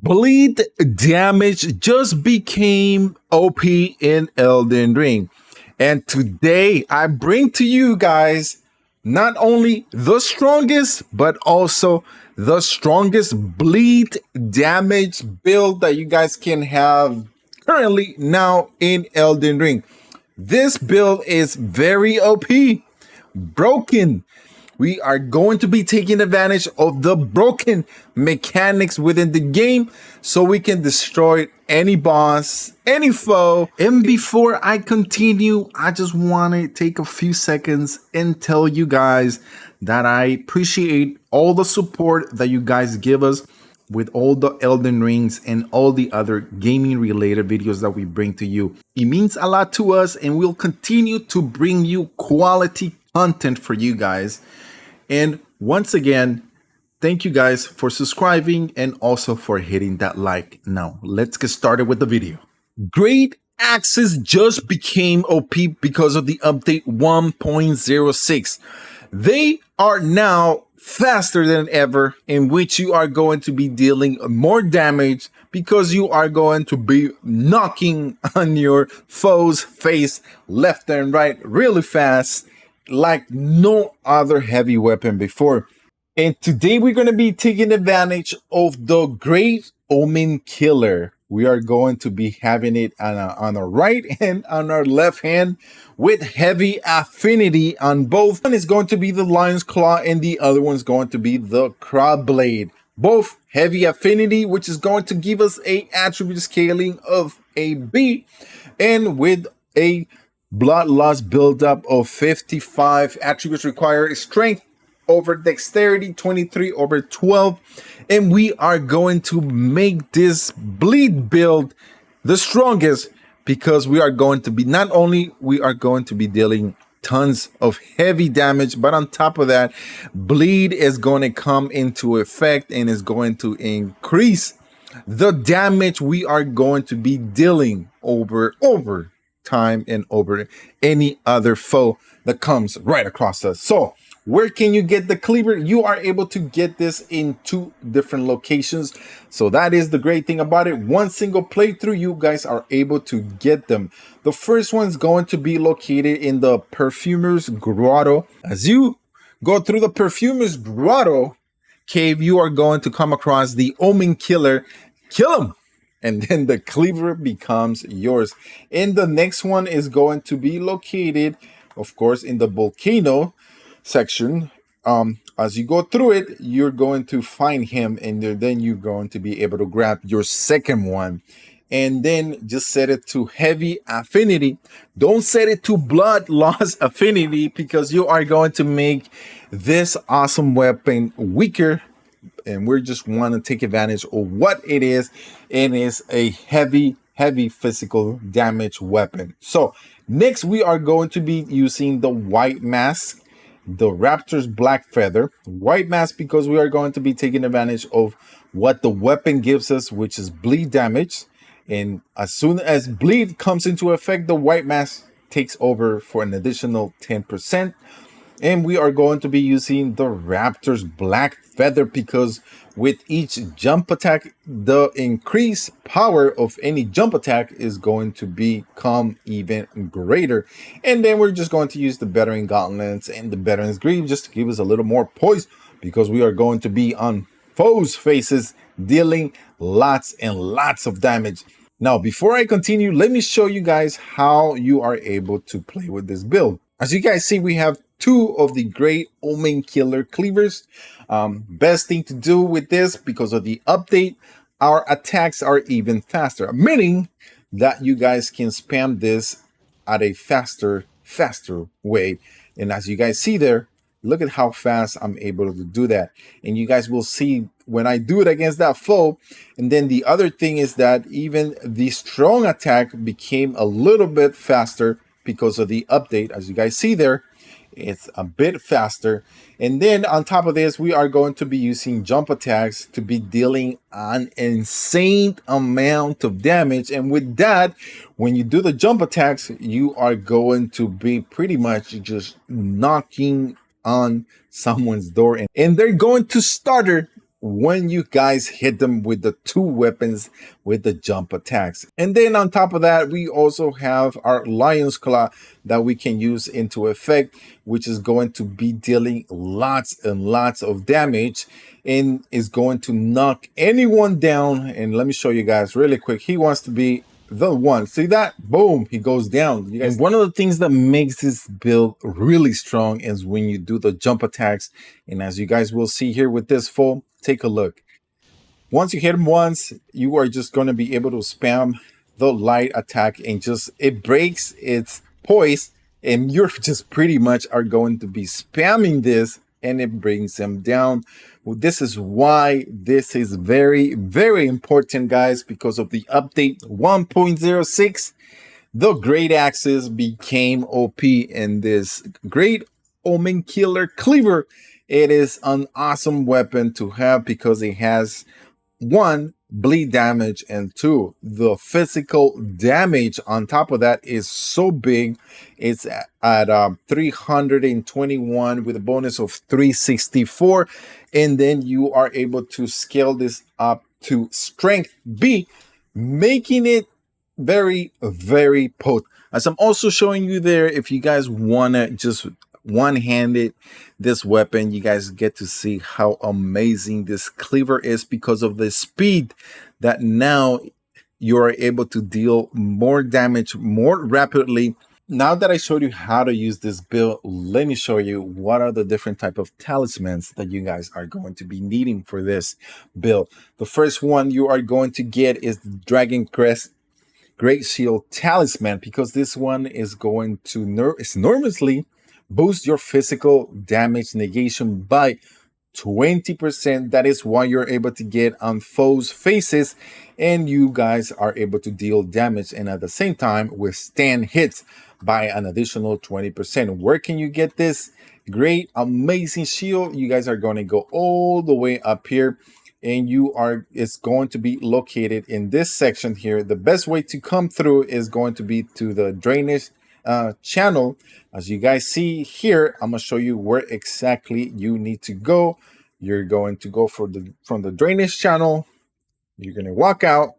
Bleed damage just became OP in Elden Ring. And today I bring to you guys not only the strongest, but also the strongest bleed damage build that you guys can have currently now in Elden Ring. This build is very OP, broken. We are going to be taking advantage of the broken mechanics within the game so we can destroy any boss, any foe. And before I continue, I just want to take a few seconds and tell you guys that I appreciate all the support that you guys give us with all the Elden Rings and all the other gaming related videos that we bring to you. It means a lot to us, and we'll continue to bring you quality content for you guys. And once again, thank you guys for subscribing and also for hitting that like. Now, let's get started with the video. Great Axes just became OP because of the update 1.06. They are now faster than ever, in which you are going to be dealing more damage because you are going to be knocking on your foe's face left and right really fast, like no other heavy weapon before. And today we're going to be taking advantage of the great Omenkiller. We are going to be having it on our right and on our left hand with heavy affinity on both. One is going to be the Lion's Claw and the other one's going to be the Crab Blade. Both heavy affinity, which is going to give us a attribute scaling of a B, and with a blood loss buildup of 55. Attributes require strength over dexterity, 23 over 12. And we are going to make this bleed build the strongest because we are going to be, not only we are going to be dealing tons of heavy damage, but on top of that, bleed is going to come into effect and is going to increase the damage we are going to be dealing over time and over any other foe that comes right across us. So where can you get the cleaver? You are able to get this in 2 different locations. So that is the great thing about it. One single playthrough, you guys are able to get them. The first one's going to be located in the Perfumer's Grotto. As you go through the Perfumer's Grotto cave, you are going to come across the Omenkiller. Kill him! And then the cleaver becomes yours. And the next one is going to be located, of course, in the volcano section. As you go through it, you're going to find him, and then you're going to be able to grab your second one. And then just set it to heavy affinity. Don't set it to blood loss affinity because you are going to make this awesome weapon weaker. And we just want to take advantage of what it is. It is a heavy physical damage weapon. So next we are going to be using the white mask, the Raptor's Black Feather. White mask because we are going to be taking advantage of what the weapon gives us, which is bleed damage. And as soon as bleed comes into effect, the white mask takes over for an additional 10%. And we are going to be using the Raptor's Black Feather because with each jump attack, the increased power of any jump attack is going to become even greater. And then we're just going to use the Battering Gauntlets and the Battering Greaves just to give us a little more poise because we are going to be on foes' faces dealing lots and lots of damage. Now, before I continue, let me show you guys how you are able to play with this build. As you guys see, we have 2 of the great Omenkiller Cleavers. Best thing to do with this, because of the update, our attacks are even faster, meaning that you guys can spam this at a faster way. And as you guys see there, look at how fast I'm able to do that. And you guys will see when I do it against that foe. And then the other thing is that even the strong attack became a little bit faster because of the update. As you guys see there, it's a bit faster. And then on top of this, we are going to be using jump attacks to be dealing an insane amount of damage. And with that, when you do the jump attacks, you are going to be pretty much just knocking on someone's door, and they're going to stutter when you guys hit them with the two weapons with the jump attacks. And then on top of that, we also have our lion's claw that we can use into effect, which is going to be dealing lots and lots of damage and is going to knock anyone down. And let me show you guys really quick. He wants to be the one. See that? Boom, he goes down. You guys, and one of the things that makes this build really strong is when you do the jump attacks. And as you guys will see here with this foe, take a look. Once you hit him once, you are just going to be able to spam the light attack and just it breaks its poise, and you're just pretty much are going to be spamming this and it brings them down. Well, this is why this is very, very important, guys, because of the update 1.06. The great axes became OP in this great Omenkiller Cleaver. It is an awesome weapon to have because it has one, bleed damage, and two, the physical damage on top of that is so big. It's at 321 with a bonus of 364, and then you are able to scale this up to strength B, making it very, very potent. As I'm also showing you there, if you guys want to just one-handed this weapon, you guys get to see how amazing this cleaver is because of the speed that now you are able to deal more damage more rapidly. Now that I showed you how to use this build, let me show you what are the different type of talismans that you guys are going to be needing for this build. The first one you are going to get is the Dragon Crest Great Shield Talisman, because this one is going to enormously boost your physical damage negation by 20%. That is why you're able to get on foes' faces and you guys are able to deal damage and at the same time withstand hits by an additional 20%. Where can you get this great, amazing shield? You guys are going to go all the way up here and it's going to be located in this section here. The best way to come through is going to be to the drainage channel. As you guys see here, I'm gonna show you where exactly you need to go. You're going to go from the drainage channel. You're gonna walk out.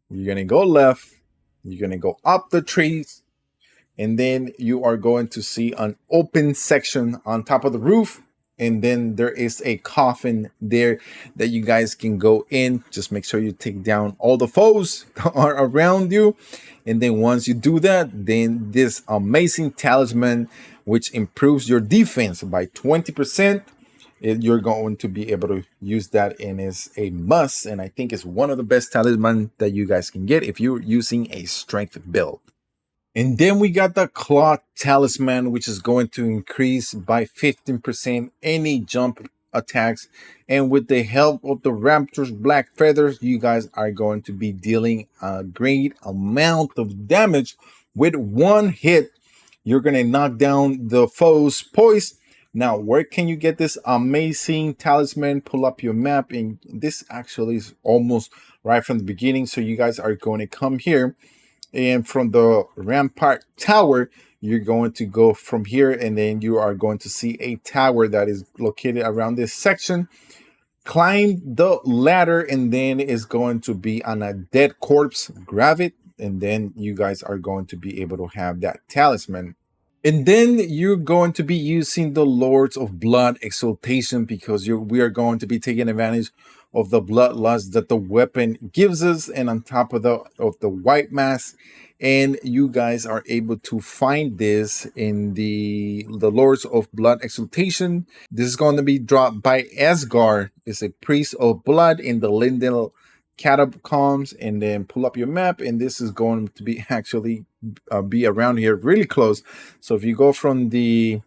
You're gonna go left. You're gonna go up the trees, and then you are going to see an open section on top of the roof. And then there is a coffin there that you guys can go in. Just make sure you take down all the foes that are around you. And then once you do that, then this amazing talisman, which improves your defense by 20%, you're going to be able to use that, and is a must. And I think it's one of the best talisman that you guys can get if you're using a strength build. And then we got the Claw Talisman, which is going to increase by 15% any jump attacks. And with the help of the Raptor's Black Feathers, you guys are going to be dealing a great amount of damage. With one hit, you're going to knock down the foe's poise. Now, where can you get this amazing talisman? Pull up your map, and this actually is almost right from the beginning. So you guys are going to come here. And from the Rampart Tower, you're going to go from here, and then you are going to see a tower that is located around this section. Climb the ladder, and then it's going to be on a dead corpse. Grab it, and then you guys are going to be able to have that talisman. And then you're going to be using the Lords of Blood Exaltation, because we are going to be taking advantage of the bloodlust that the weapon gives us, and on top of the white mask. And you guys are able to find this in the Lords of Blood Exaltation. This is going to be dropped by Asgard. It's a priest of blood in the Linden catacombs. And then pull up your map, and this is going to be actually be around here really close. So if you go from the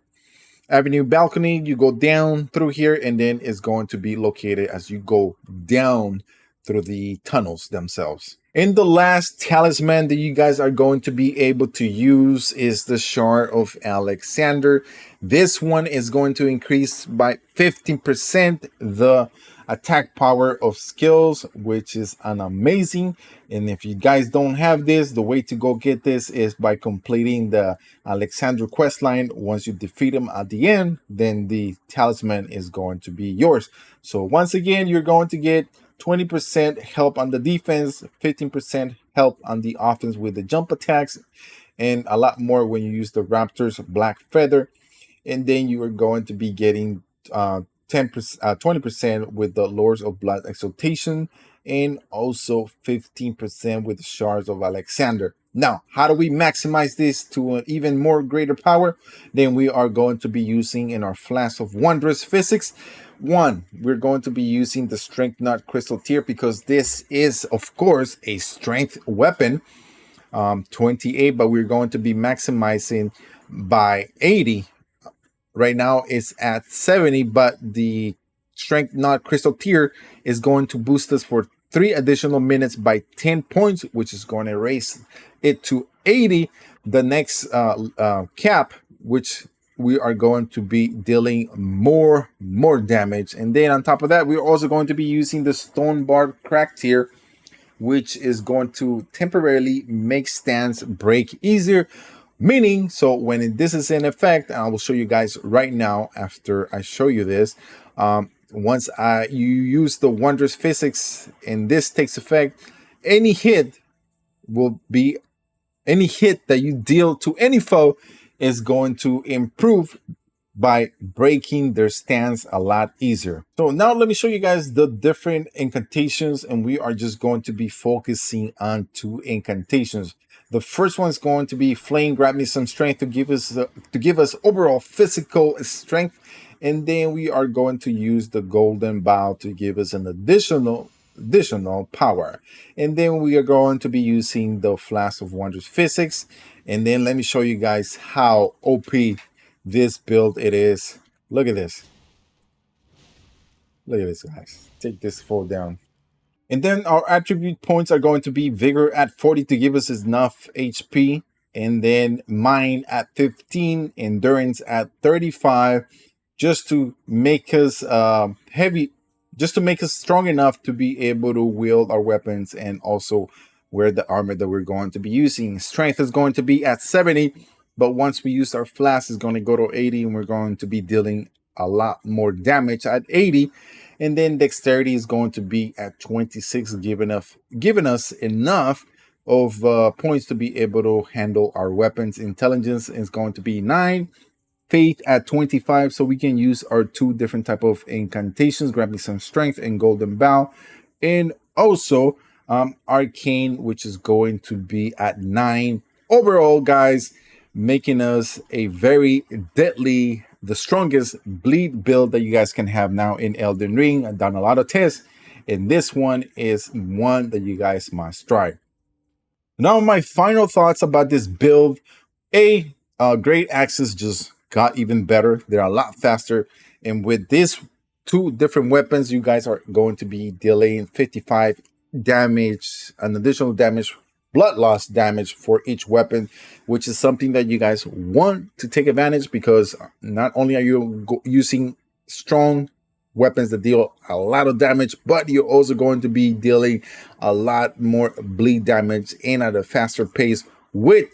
Avenue balcony, you go down through here, and then it's going to be located as you go down through the tunnels themselves. And the last talisman that you guys are going to be able to use is the Shard of Alexander. This one is going to increase by 15% the attack power of skills, which is an amazing. And if you guys don't have this, the way to go get this is by completing the Alexander quest line. Once you defeat him at the end, then the talisman is going to be yours. So once again, you're going to get 20% help on the defense, 15% help on the offense with the jump attacks, and a lot more when you use the Raptor's Black Feather. And then you are going to be getting 20% with the Lords of Blood Exaltation, and also 15% with the Shards of Alexander. Now, how do we maximize this to an even more greater power? Then we are going to be using in our Flask of Wondrous Physics. One, we're going to be using the Strength Knot Crystal tier because this is, of course, a strength weapon. 28, but we're going to be maximizing by 80. Right now it's at 70, but the Strength Knot Crystal tier is going to boost us for 3 additional minutes by 10 points, which is going to raise it to 80. The next cap, which we are going to be dealing more damage. And then on top of that, we're also going to be using the Stone Barb Crack tier, which is going to temporarily make stands break easier. Meaning, so when this is in effect, I will show you guys right now after I show you this. Once you use the Wondrous Physics and this takes effect, any hit that you deal to any foe is going to improve by breaking their stance a lot easier. So now let me show you guys the different incantations, and we are just going to be focusing on 2 incantations. The first one is going to be Flame Grab Me Some Strength to give us overall physical strength, and then we are going to use the Golden Bow to give us an additional power. And then we are going to be using the Flask of Wondrous Physics, and then let me show you guys how OP this build it is. Look at this. Look at this, guys. Take this foe down. And then our attribute points are going to be Vigor at 40 to give us enough HP. And then Mind at 15. Endurance at 35. Just to make us just to make us strong enough to be able to wield our weapons and also wear the armor that we're going to be using. Strength is going to be at 70. But once we use our flask, it's going to go to 80. And we're going to be dealing a lot more damage at 80. And then dexterity is going to be at 26, giving us enough of points to be able to handle our weapons. Intelligence is going to be 9. Faith at 25, so we can use our 2 different type of incantations, Grab Me Some Strength and Golden Bow. And also Arcane, which is going to be at 9. Overall, guys, making us a very deadly, the strongest bleed build that you guys can have now in Elden Ring. I've done a lot of tests, and this one is one that you guys must try. Now, my final thoughts about this build. Great axes just got even better. They're a lot faster, and with these 2 different weapons, you guys are going to be dealing 55 damage, an additional damage, blood loss damage for each weapon, which is something that you guys want to take advantage, because not only are you using strong weapons that deal a lot of damage, but you're also going to be dealing a lot more bleed damage and at a faster pace with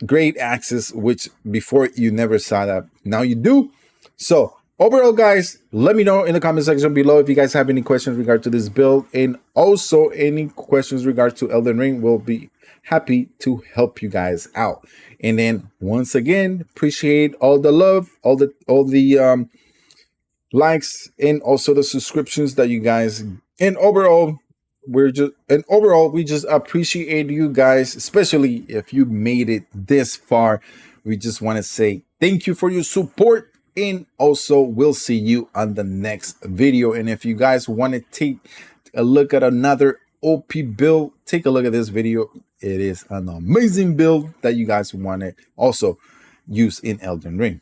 great axes, which before you never saw that. Now you do. So overall, guys, let me know in the comment section below if you guys have any questions regard to this build, and also any questions regard to Elden Ring. We'll be happy to help you guys out. And then once again, appreciate all the love, all the likes, and also the subscriptions that you guys. And overall, we just appreciate you guys, especially if you made it this far. We just want to say thank you for your support. And also, we'll see you on the next video. And if you guys want to take a look at another OP build, take a look at this video. It is an amazing build that you guys want to also use in Elden Ring.